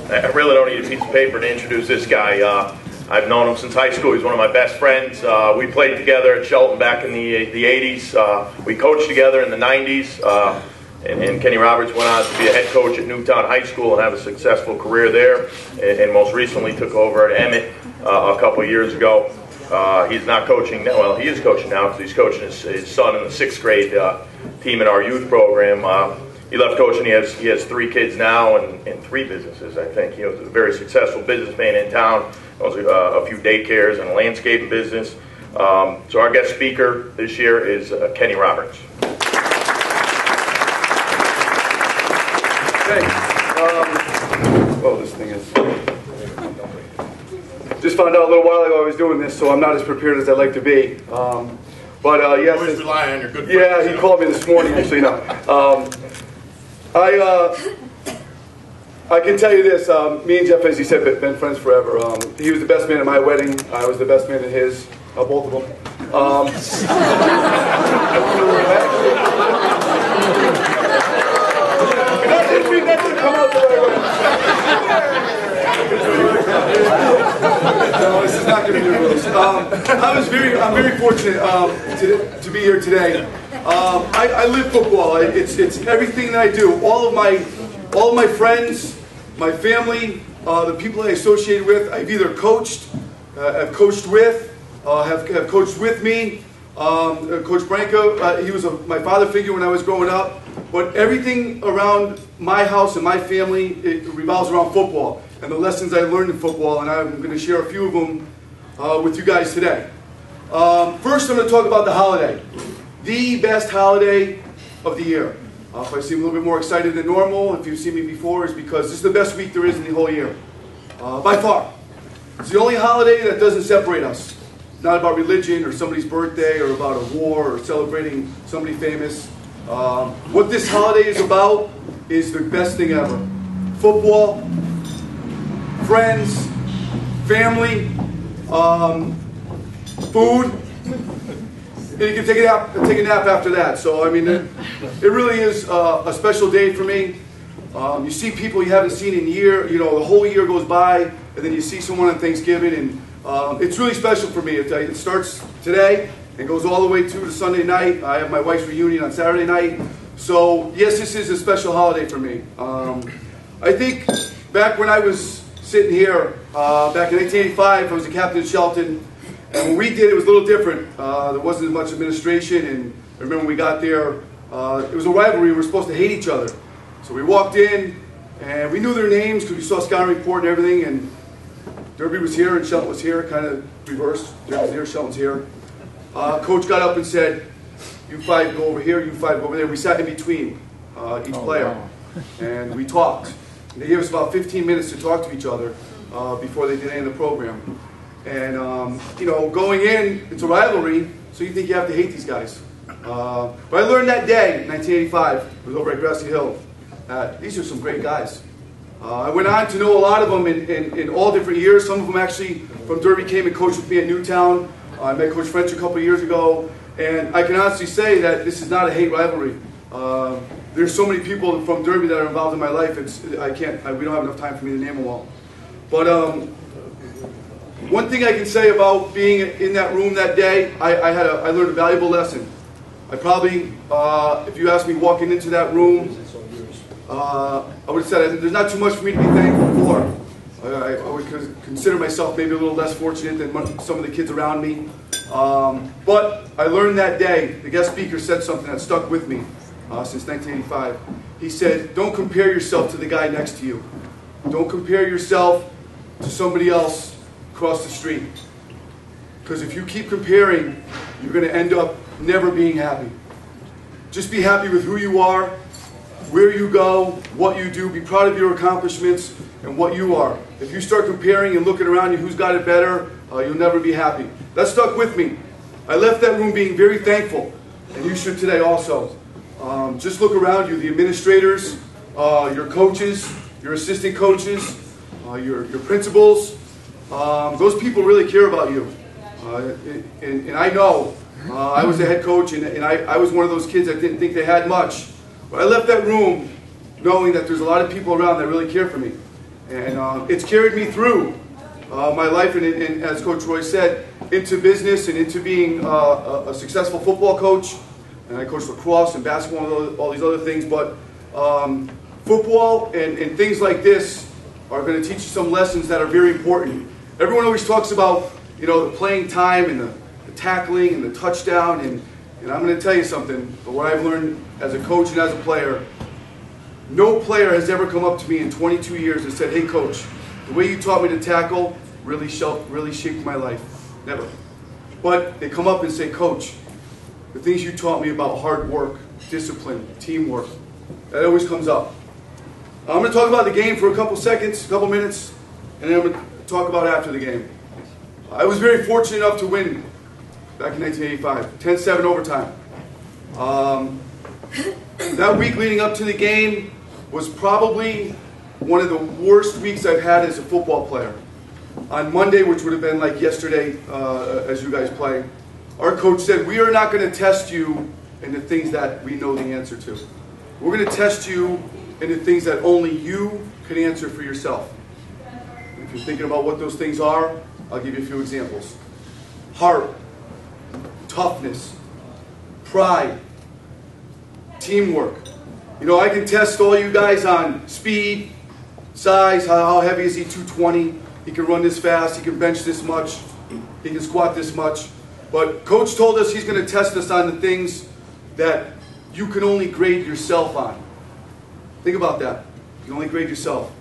I really don't need a piece of paper to introduce this guy. I've known him since high school. He's one of my best friends. We played together at Shelton back in the 80s. We coached together in the 90s. And Kenny Roberts went on to be a head coach at Newtown High School and have a successful career there. And most recently took over at Emmett a couple of years ago. He's not coaching now. Well, he is coaching now because he's coaching his son in the 6th grade team in our youth program. He left coaching. He has 3 kids now and 3 businesses, I think. He was a very successful businessman in town. Owns a few daycares and a landscaping business. So our guest speaker this year is Kenny Roberts. Thanks. This thing is... Just found out a little while ago I was doing this, so I'm not as prepared as I'd like to be. Yes, always rely on your good friends. Yeah, he called me this morning, actually. No, I can tell you this. Me and Jeff, as he said, been friends forever. He was the best man at my wedding. I was the best man at his. Both of them. I didn't mean that to come out the right way. No, this is not going to be released. I'm very fortunate to be here today. I live football. It's everything that I do. All of my friends, my family, the people I associate with, I've either coached, have coached with, have coached with me. Coach Branco, he was my father figure when I was growing up. But everything around my house and my family, it revolves around football and the lessons I learned in football, and I'm going to share a few of them with you guys today. First, I'm going to talk about the holiday. The best holiday of the year. If I seem a little bit more excited than normal, if you've seen me before, it's because this is the best week there is in the whole year. By far. It's the only holiday that doesn't separate us. It's not about religion or somebody's birthday or about a war or celebrating somebody famous. What this holiday is about is the best thing ever. Football, friends, family, food. And you can take a nap after that. So, I mean, it really is a special day for me. You see people you haven't seen in a year. You know, the whole year goes by, and then you see someone on Thanksgiving, and it's really special for me. It starts today and goes all the way to Sunday night. I have my wife's reunion on Saturday night. So, yes, this is a special holiday for me. I think back when I was sitting here, back in 1985, I was a captain at Shelton. And when we did, it was a little different. There wasn't as much administration, and I remember when we got there, it was a rivalry. We were supposed to hate each other. So we walked in, and we knew their names because we saw scouting report and everything, and Derby was here and Shelton was here, kind of reversed. Derby was here, Shelton's here. Coach got up and said, "You 5 go over here, you 5 go over there." We sat in between each player, and we talked. And they gave us about 15 minutes to talk to each other before they did any of the program. And, you know, going in, it's a rivalry, so you think you have to hate these guys. But I learned that day, in 1985, it was over at Grassy Hill, that these are some great guys. I went on to know a lot of them in all different years. Some of them actually from Derby came and coached with me at Newtown. I met Coach French a couple of years ago, and I can honestly say that this is not a hate rivalry. There's so many people from Derby that are involved in my life, we don't have enough time for me to name them all. But one thing I can say about being in that room that day, I learned a valuable lesson. I probably, if you asked me walking into that room, I would have said there's not too much for me to be thankful for. I would consider myself maybe a little less fortunate than some of the kids around me. But I learned that day, the guest speaker said something that stuck with me since 1985. He said, "Don't compare yourself to the guy next to you. Don't compare yourself to somebody else across the street. Because if you keep comparing, you're going to end up never being happy. Just be happy with who you are, where you go, what you do. Be proud of your accomplishments and what you are. If you start comparing and looking around you who's got it better, you'll never be happy." That stuck with me. I left that room being very thankful, and you should today also. Just look around you, the administrators, your coaches, your assistant coaches, your principals. Those people really care about you. And I know, I was a head coach, and I was one of those kids that didn't think they had much. But I left that room knowing that there's a lot of people around that really care for me. And it's carried me through my life, and as Coach Roy said, into business and into being a successful football coach. And I coach lacrosse and basketball and all these other things, but football and things like this are going to teach you some lessons that are very important. Everyone always talks about, you know, the playing time and the tackling and the touchdown, and I'm going to tell you something, but what I've learned as a coach and as a player, no player has ever come up to me in 22 years and said, "Hey coach, the way you taught me to tackle really shaped my life." Never. But they come up and say, "Coach, the things you taught me about hard work, discipline, teamwork," that always comes up. I'm going to talk about the game for a couple seconds, a couple minutes, and then I'm going to talk about after the game. I was very fortunate enough to win back in 1985, 10-7 overtime. That week leading up to the game was probably one of the worst weeks I've had as a football player. On Monday, which would have been like yesterday as you guys play, our coach said, "We are not going to test you in the things that we know the answer to. We're going to test you in the things that only you can answer for yourself." If you're thinking about what those things are, I'll give you a few examples. Heart, toughness, pride, teamwork. You know, I can test all you guys on speed, size, how heavy is he, 220, he can run this fast, he can bench this much, he can squat this much. But Coach told us he's going to test us on the things that you can only grade yourself on. Think about that. You can only grade yourself.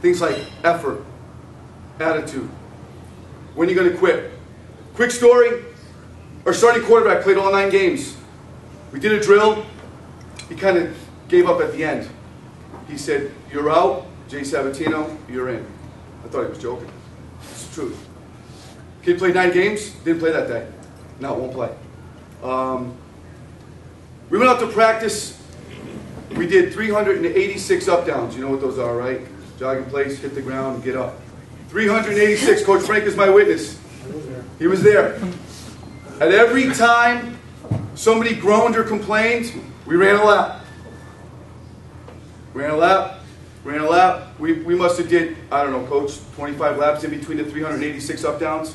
Things like effort, attitude. When are you going to quit? Quick story. Our starting quarterback played all 9 games. We did a drill. He kind of gave up at the end. He said, "You're out. Jay Sabatino, you're in." I thought he was joking. It's the truth. Kid played 9 games, didn't play that day. No, won't play. We went out to practice. We did 386 up downs. You know what those are, right? Jog in place, hit the ground, get up. 386. Coach Frank is my witness. He was there. At every time somebody groaned or complained, we ran a lap. Ran a lap. Ran a lap. We must have did, I don't know, Coach, 25 laps in between the 386 up downs.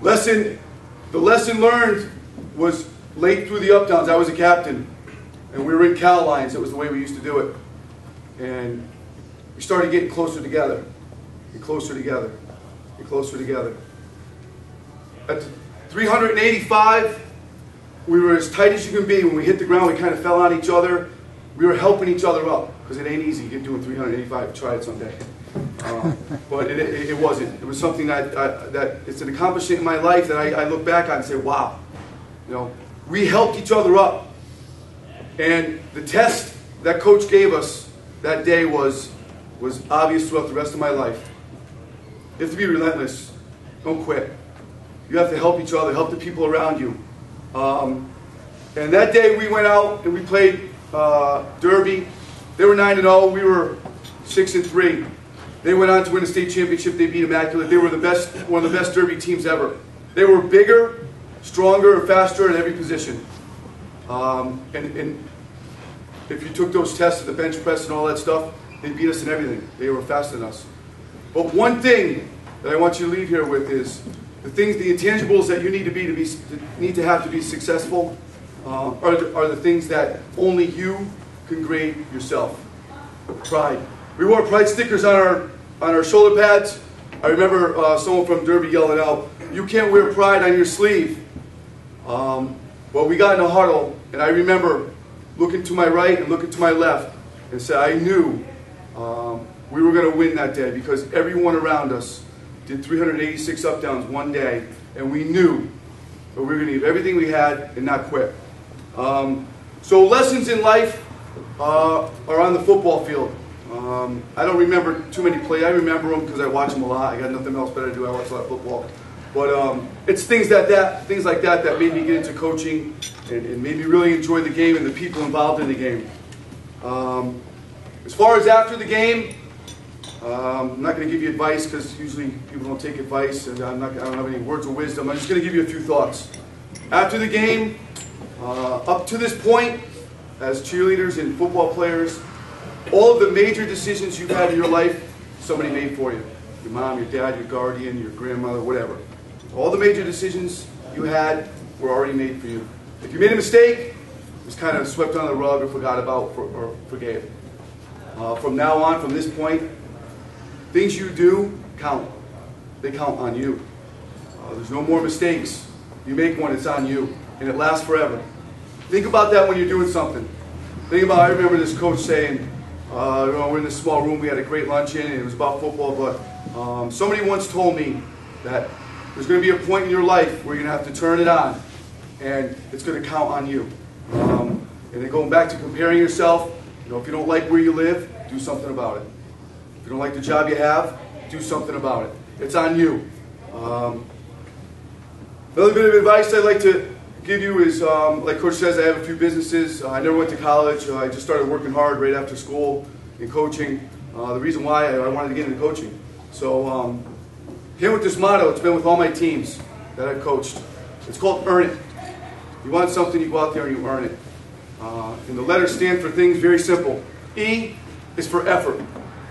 The lesson learned was late through the up downs. I was a captain, and we were in cow lines. That was the way we used to do it. And we started getting closer together, and closer together, and closer together. At the 385, we were as tight as you can be. When we hit the ground, we kind of fell on each other. We were helping each other up, because it ain't easy doing 385. Try it someday. But it wasn't. It was something that it's an accomplishment in my life that I look back on and say, wow. You know, we helped each other up. And the test that Coach gave us that day was obvious throughout the rest of my life. You have to be relentless. Don't quit. You have to help each other, help the people around you. And that day we went out and we played Derby. They were 9-0. We were 6-3. They went on to win a state championship. They beat Immaculate. They were one of the best Derby teams ever. They were bigger, stronger, faster in every position. And if you took those tests at the bench press and all that stuff, they beat us in everything. They were faster than us. But one thing that I want you to leave here with is the intangibles that you need to have to be successful are the things that only you can grade yourself. Pride. We wore pride stickers on our shoulder pads. I remember someone from Derby yelling out, "You can't wear pride on your sleeve." Well, we got in a huddle, and I remember looking to my right and looking to my left and said, I knew we were going to win that day, because everyone around us did 386 up downs one day, and we knew that we were going to give everything we had and not quit. So lessons in life are on the football field. I don't remember too many plays. I remember them because I watch them a lot. I got nothing else better to do. I watch a lot of football. But it's things like that that made me get into coaching and made me really enjoy the game and the people involved in the game. As far as after the game, I'm not going to give you advice, because usually people don't take advice, and I don't have any words of wisdom. I'm just going to give you a few thoughts. After the game, up to this point, as cheerleaders and football players, All of the major decisions you've had in your life, somebody made for you. Your mom, your dad, your guardian, your grandmother, whatever. All the major decisions you had were already made for you. If you made a mistake, it was kind of swept under the rug or forgot about or forgave. From now on, from this point, things you do count. They count on you. There's no more mistakes. You make one, it's on you. And it lasts forever. Think about that when you're doing something. Think about, I remember this coach saying, we're in this small room, we had a great luncheon, and it was about football, but somebody once told me that there's going to be a point in your life where you're going to have to turn it on, and it's going to count on you. And then going back to comparing yourself, if you don't like where you live, do something about it. If you don't like the job you have, do something about it. It's on you. Another bit of advice I'd like to give you is, like Coach says, I have a few businesses. I never went to college. I just started working hard right after school in coaching. The reason why I wanted to get into coaching. So here with this motto, it's been with all my teams that I've coached. It's called earn it. You want something, you go out there and you earn it. And the letters stand for things very simple. E is for effort.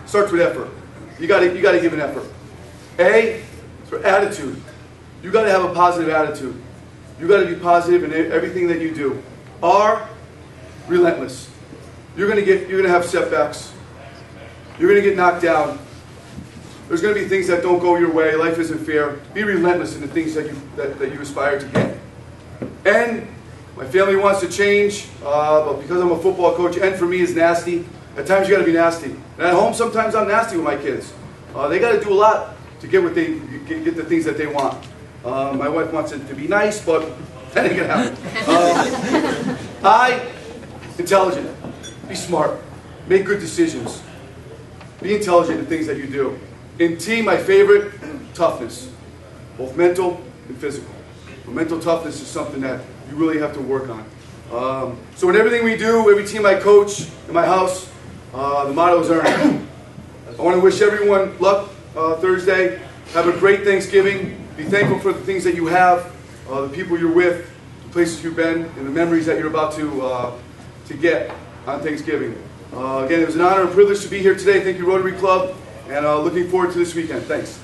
Starts with effort. You got to give an effort. A is for attitude. You got to have a positive attitude. You got to be positive in everything that you do. R, relentless. You're going to have setbacks. You're going to get knocked down. There's going to be things that don't go your way. Life isn't fair. Be relentless in the things that you aspire to get. N, my family wants to change, but because I'm a football coach, N for me is nasty. At times you got to be nasty. And at home, sometimes I'm nasty with my kids. They got to do a lot to get the things that they want. My wife wants it to be nice, but that ain't gonna happen. I, intelligent. Be smart. Make good decisions. Be intelligent in things that you do. In T, my favorite, toughness. Both mental and physical. Mental toughness is something that you really have to work on. So in everything we do, every team I coach in my house, the motto is earn it. I want to wish everyone luck Thursday. Have a great Thanksgiving. Be thankful for the things that you have, the people you're with, the places you've been, and the memories that you're about to get on Thanksgiving. Again, it was an honor and privilege to be here today. Thank you, Rotary Club, and looking forward to this weekend. Thanks.